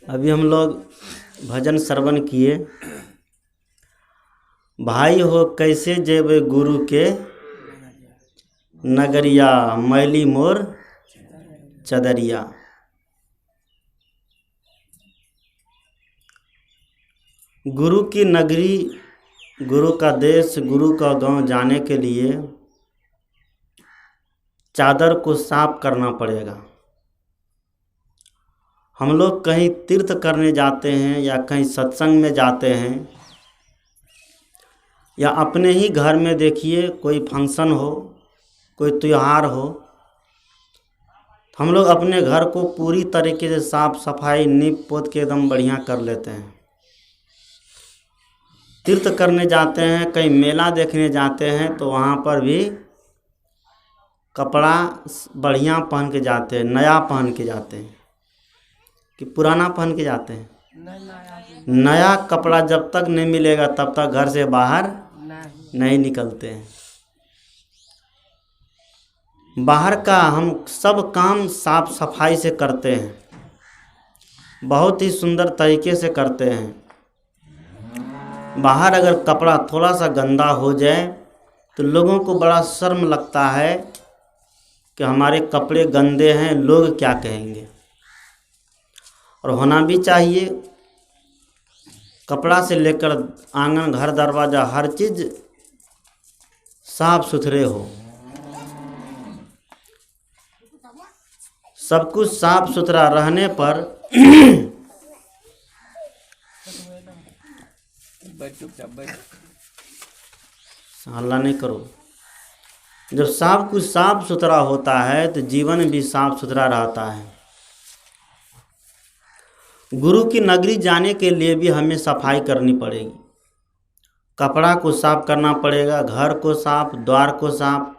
अभी हम लोग भजन श्रवण किए। भाई हो कैसे जेबे गुरु के नगरिया, मैली मोर चदरिया। गुरु की नगरी, गुरु का देश, गुरु का गांव जाने के लिए चादर को साफ करना पड़ेगा। हम लोग कहीं तीर्थ करने जाते हैं या कहीं सत्संग में जाते हैं या अपने ही घर में देखिए कोई फंक्शन हो, कोई त्योहार हो, हम लोग अपने घर को पूरी तरीके से साफ सफाई नीप पोत के एकदम बढ़िया कर लेते हैं। तीर्थ करने जाते हैं, कहीं मेला देखने जाते हैं तो वहाँ पर भी कपड़ा बढ़िया पहन के जाते हैं, नया पहन के जाते हैं कि पुराना पहन के जाते हैं। नया कपड़ा जब तक नहीं मिलेगा तब तक घर से बाहर नहीं निकलते हैं। बाहर का हम सब काम साफ सफाई से करते हैं, बहुत ही सुंदर तरीके से करते हैं। बाहर अगर कपड़ा थोड़ा सा गंदा हो जाए तो लोगों को बड़ा शर्म लगता है कि हमारे कपड़े गंदे हैं, लोग क्या कहेंगे। और होना भी चाहिए। कपड़ा से लेकर आंगन, घर, दरवाज़ा हर चीज़ साफ सुथरे हो। सब कुछ साफ सुथरा रहने पर हल्ला नहीं करो। जब सब कुछ साफ सुथरा होता है तो जीवन भी साफ सुथरा रहता है। गुरु की नगरी जाने के लिए भी हमें सफाई करनी पड़ेगी। कपड़ा को साफ करना पड़ेगा, घर को साफ, द्वार को साफ,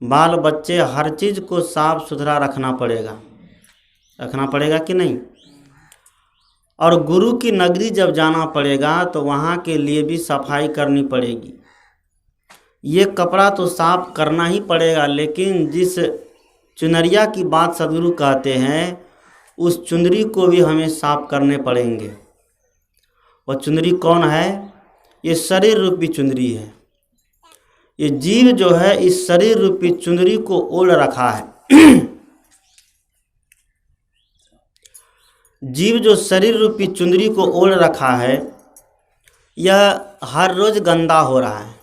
बाल बच्चे हर चीज़ को साफ सुथरा रखना पड़ेगा कि नहीं। और गुरु की नगरी जब जाना पड़ेगा तो वहाँ के लिए भी सफाई करनी पड़ेगी। ये कपड़ा तो साफ करना ही पड़ेगा, लेकिन जिस चुनरिया की बात सदगुरु कहते हैं उस चुंदरी को भी हमें साफ करने पड़ेंगे। और चुंदरी कौन है? ये शरीर रूपी चुंदरी है। ये जीव जो है इस शरीर रूपी चुंदरी को ओढ़ रखा है। जीव जो शरीर रूपी चुंदरी को ओढ़ रखा है, यह हर रोज गंदा हो रहा है,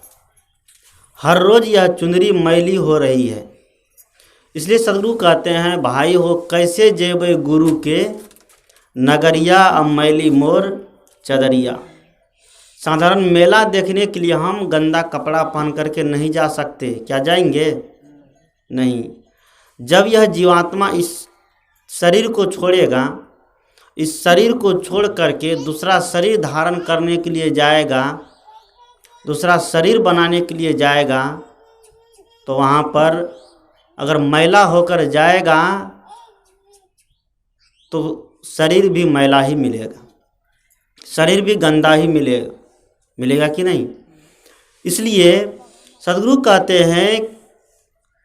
हर रोज यह चुंदरी मैली हो रही है। इसलिए सदगुरु कहते हैं, भाई हो कैसे जेबे गुरु के नगरिया, अब मैली मोर चदरिया। साधारण मेला देखने के लिए हम गंदा कपड़ा पहन करके नहीं जा सकते। क्या जाएंगे? नहीं। जब यह जीवात्मा इस शरीर को छोड़ेगा, इस शरीर को छोड़ करके दूसरा शरीर धारण करने के लिए जाएगा, दूसरा शरीर बनाने के लिए जाएगा, तो वहाँ पर अगर मैला होकर जाएगा तो शरीर भी मैला ही मिलेगा, शरीर भी गंदा ही मिलेगा कि नहीं। इसलिए सदगुरु कहते हैं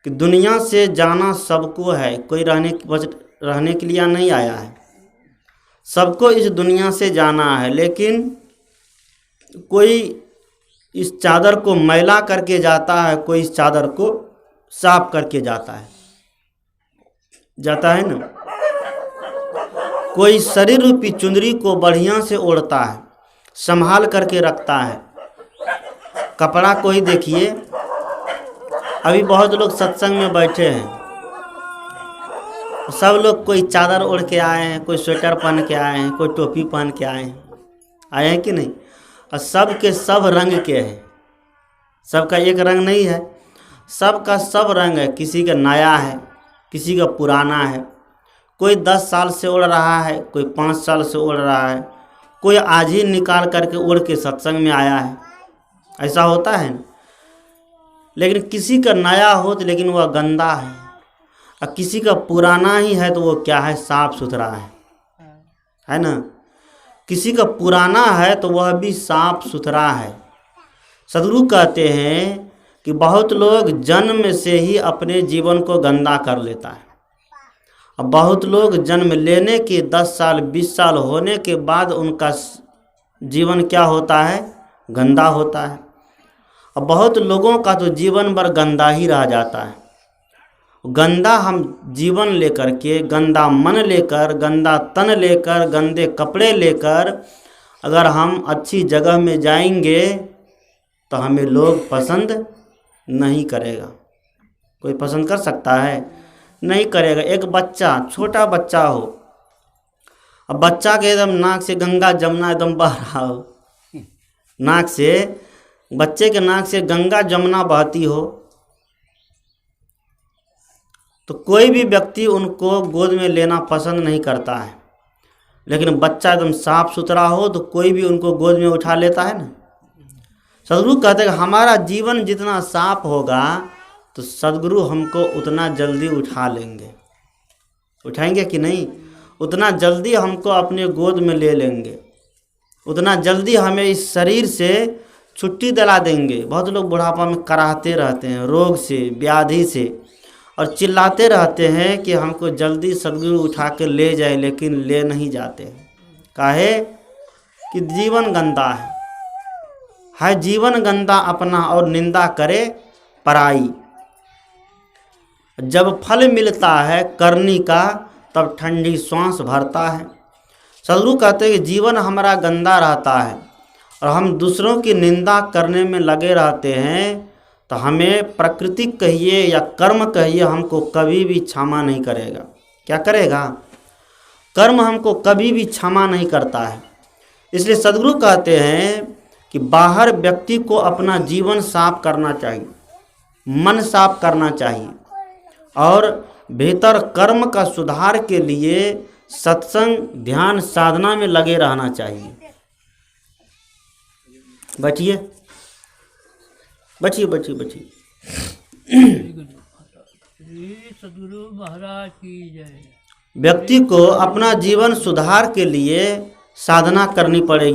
कि दुनिया से जाना सबको है, कोई रहने के लिए नहीं आया है। सबको इस दुनिया से जाना है, लेकिन कोई इस चादर को मैला करके जाता है, कोई इस चादर को साफ करके जाता है ना। कोई शरीर रूपी चुंदरी को बढ़िया से ओढ़ता है, संभाल करके रखता है। कपड़ा को ही देखिए, अभी बहुत लोग सत्संग में बैठे हैं, सब लोग कोई चादर ओढ़ के आए हैं, कोई स्वेटर पहन के आए हैं, कोई टोपी पहन के आए हैं कि नहीं। और सब के सब रंग के हैं, सबका एक रंग नहीं है, सबका सब रंग है। किसी का नया है, किसी का पुराना है। कोई 10 साल से ओढ़ रहा है, कोई 5 साल से ओढ़ रहा है, कोई आज ही निकाल करके ओढ़ के सत्संग में आया है। ऐसा होता है। लेकिन किसी का नया हो तो लेकिन वह गंदा है, और किसी का पुराना ही है तो वो क्या है? साफ सुथरा है ना। किसी का पुराना है तो वह भी साफ सुथरा है। सदगुरु कहते हैं कि बहुत लोग जन्म से ही अपने जीवन को गंदा कर लेता है, अब बहुत लोग जन्म लेने के 10 साल 20 साल होने के बाद उनका जीवन क्या होता है, गंदा होता है। अब बहुत लोगों का तो जीवन भर गंदा ही रह जाता है। गंदा हम जीवन लेकर के, गंदा मन लेकर, गंदा तन लेकर, गंदे कपड़े लेकर अगर हम अच्छी जगह में जाएंगे तो हमें लोग पसंद नहीं करेगा। कोई पसंद कर सकता है? नहीं करेगा। एक बच्चा, छोटा बच्चा हो, अब बच्चा के एकदम नाक से गंगा जमुना एकदम बह रहा हो, नाक से, बच्चे के नाक से गंगा जमुना बहती हो, तो कोई भी व्यक्ति उनको गोद में लेना पसंद नहीं करता है। लेकिन बच्चा एकदम साफ सुथरा हो तो कोई भी उनको गोद में उठा लेता है ना। सदगुरु कहते हैं हमारा जीवन जितना साफ होगा तो सदगुरु हमको उतना जल्दी उठा लेंगे। उठाएंगे कि नहीं? उतना जल्दी हमको अपने गोद में ले लेंगे, उतना जल्दी हमें इस शरीर से छुट्टी दिला देंगे। बहुत लोग बुढ़ापा में कराहते रहते हैं, रोग से, व्याधि से, और चिल्लाते रहते हैं कि हमको जल्दी सदगुरु उठा के ले जाए, लेकिन ले नहीं जाते। काहे? कि जीवन गंदा है जीवन गंदा अपना और निंदा करे पराई। जब फल मिलता है करनी का तब ठंडी सांस भरता है। सदगुरु कहते हैं कि जीवन हमारा गंदा रहता है और हम दूसरों की निंदा करने में लगे रहते हैं तो हमें प्रकृति कहिए या कर्म कहिए, हमको कभी भी क्षमा नहीं करेगा। क्या करेगा? कर्म हमको कभी भी क्षमा नहीं करता है। इसलिए सदगुरु कहते हैं कि बाहर व्यक्ति को अपना जीवन साफ करना चाहिए, मन साफ करना चाहिए, और भीतर कर्म का सुधार के लिए सत्संग, ध्यान, साधना में लगे रहना चाहिए। बचिए बचिए बचिए बचिए। सदगुरु महाराज की जय। व्यक्ति को अपना जीवन सुधार के लिए साधना करनी पड़ेगी।